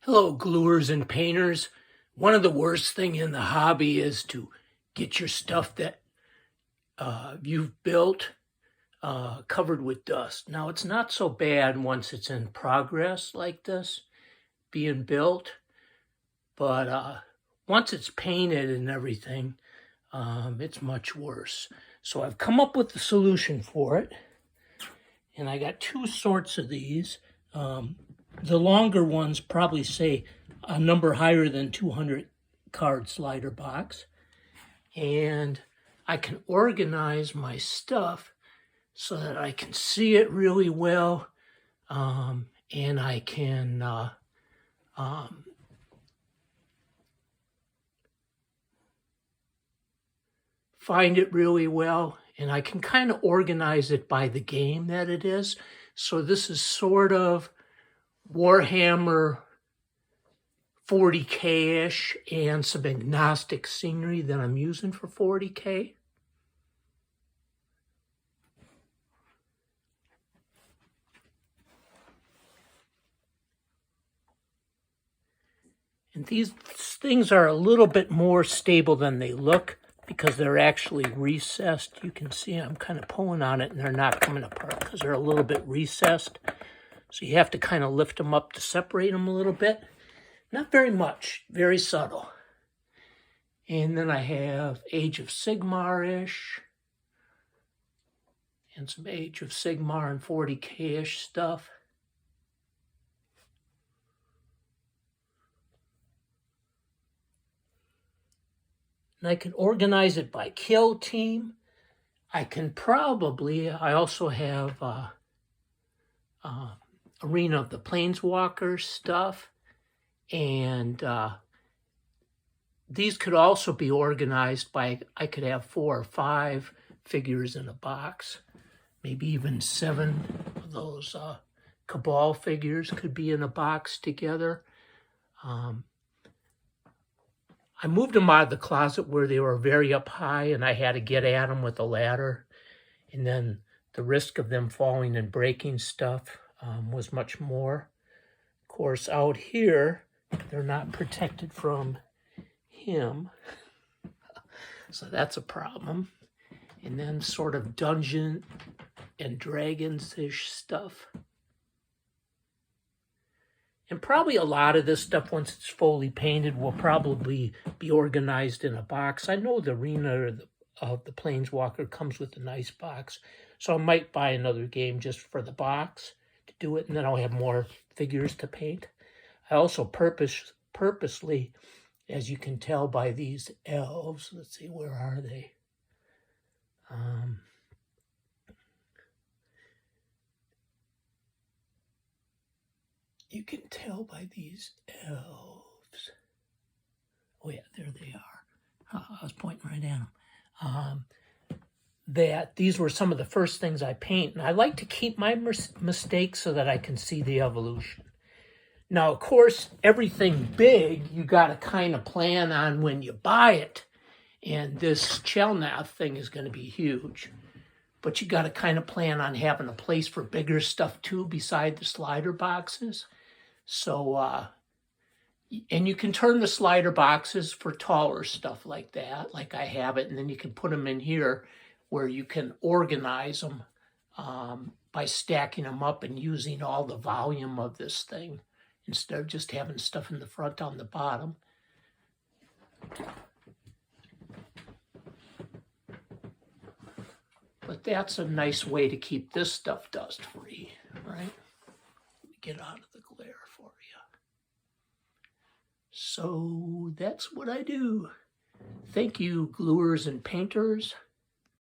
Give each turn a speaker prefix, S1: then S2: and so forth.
S1: Hello, gluers and painters. One of the worst thing in the hobby is to get your stuff that you've built covered with dust. Now, it's not so bad once it's in progress like this, being built, but once it's painted and everything, it's much worse. So I've come up with the solution for it, and I got two sorts of these. The longer ones probably say a number higher than 200 card slider box. And I can organize my stuff so that I can see it really well. And I can find it really well. And I can kind of organize it by the game that it is. So this is sort of Warhammer 40K-ish and some agnostic scenery that I'm using for 40K. And these things are a little bit more stable than they look because they're actually recessed. You can see I'm kind of pulling on it and they're not coming apart because they're a little bit recessed. So you have to kind of lift them up to separate them a little bit. Not very much, very subtle. And then I have Age of Sigmar-ish. And some Age of Sigmar and 40K-ish stuff. And I can organize it by kill team. I also have Arena of the Planeswalkers stuff, and these could also be organized by, I could have 4 or 5 figures in a box, maybe even 7 of those Cabal figures could be in a box together. I moved them out of the closet where they were very up high and I had to get at them with a ladder, and then the risk of them falling and breaking stuff was much more. Of course, out here, they're not protected from him. So that's a problem. And then sort of Dungeon and Dragons-ish stuff. And probably a lot of this stuff, once it's fully painted, will probably be organized in a box. I know the Arena of the Planeswalker comes with a nice box. So I might buy another game just for the box to do it, and then I'll have more figures to paint. I also purposely, as you can tell by these elves, let's see, where are they? You can tell by these elves. Oh yeah, there they are. I was pointing right at them. That these were some of the first things I paint. And I like to keep my mistakes so that I can see the evolution. Now, of course, everything big, you got to kind of plan on when you buy it. And this Chelnath thing is going to be huge. But you got to kind of plan on having a place for bigger stuff too, beside the slider boxes. So, and you can turn the slider boxes for taller stuff like that, like I have it. And then you can put them in here where you can organize them by stacking them up and using all the volume of this thing instead of just having stuff in the front on the bottom. But that's a nice way to keep this stuff dust free, right? Let me get out of the glare for you. So that's what I do. Thank you, gluers and painters.